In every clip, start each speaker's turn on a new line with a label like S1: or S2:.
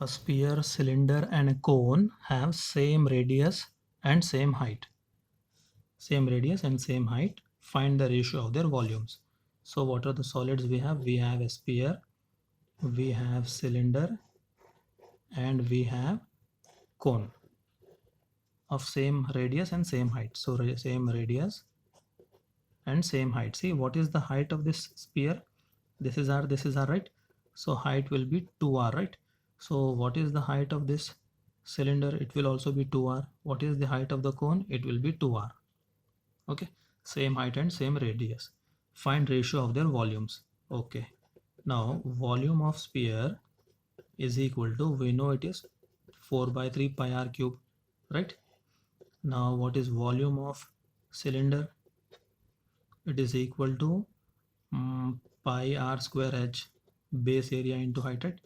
S1: A sphere, cylinder and a cone have same radius and same height. Same radius and same height. Find the ratio of their volumes. So what are the solids we have? We have a sphere, we have cylinder, and we have cone of same radius and same height. So same radius and same height. See, what is the height of this sphere? This is r, right? So height will be 2r, right? So what is the height of this cylinder? It will also be 2r. What is the height of the cone? It will be 2r. Okay, same height and same radius. Find ratio of their volumes. Okay, now volume of sphere is equal to, we know it is 4 by 3 pi r cube, right? Now what is volume of cylinder? It is equal to pi r square h, base area into height, right?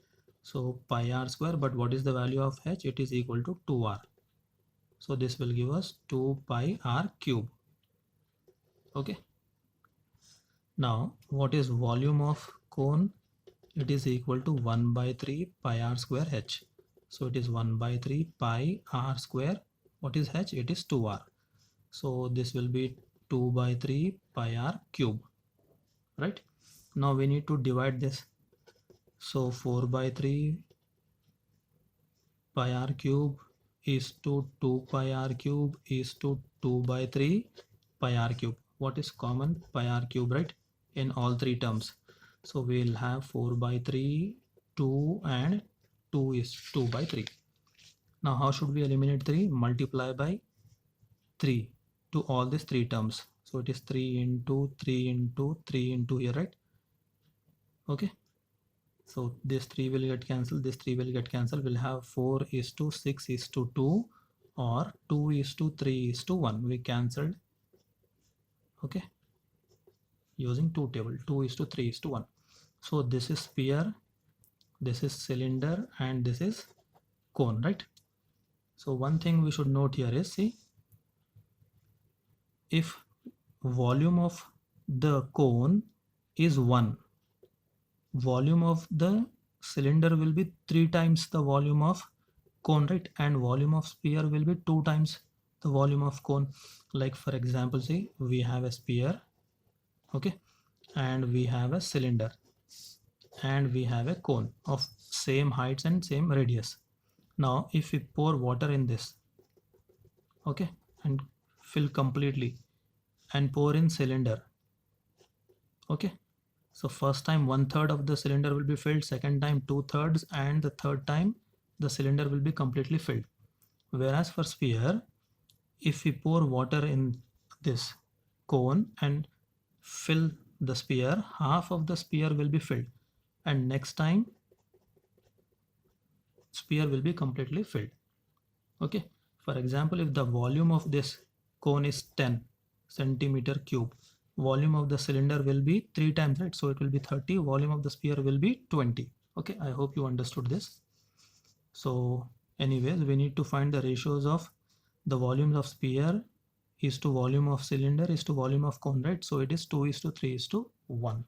S1: So pi r square, but what is the value of h? It is equal to 2r. So this will give us 2 pi r cube. Okay. Now what is volume of cone? It is equal to 1 by 3 pi r square h. So it is 1 by 3 pi r square. What is h? It is 2r. So this will be 2 by 3 pi r cube, right? Now we need to divide this. So 4 by 3 pi r cube is to 2 pi r cube is to 2 by 3 pi r cube. What is common? Pi r cube, right? In all three terms. So we'll have 4 by 3, 2 and 2 is 2 by 3. Now how should we eliminate 3? Multiply by 3 to all these three terms. So it is 3 into 3 into 3 into here, right? Okay. So this 3 will get cancelled, this 3 will get cancelled. We'll have 4 is to 6 is to 2 or 2 is to 3 is to 1. We cancelled. Okay. Using 2 table, 2 is to 3 is to 1. So this is sphere, this is cylinder, and this is cone, right? So one thing we should note here is, see, if volume of the cone is 1, volume of the cylinder will be 3 times the volume of cone, right? And volume of sphere will be 2 times the volume of cone. Like for example, see, we have a sphere, okay, and we have a cylinder, and we have a cone of same heights and same radius. Now if we pour water in this, okay, and fill completely and pour in cylinder, okay, so first time 1/3 of the cylinder will be filled, second time 2/3, and the third time the cylinder will be completely filled. Whereas for sphere, if we pour water in this cone and fill the sphere, half of the sphere will be filled, and next time sphere will be completely filled. Okay, for example, if the volume of this cone is 10 centimeter cube, volume of the cylinder will be 3 times, right? So it will be 30. Volume of the sphere will be 20. Okay, I hope you understood this. So anyways, we need to find the ratios of the volumes of sphere is to volume of cylinder is to volume of cone, right? So it is 2 is to 3 is to 1.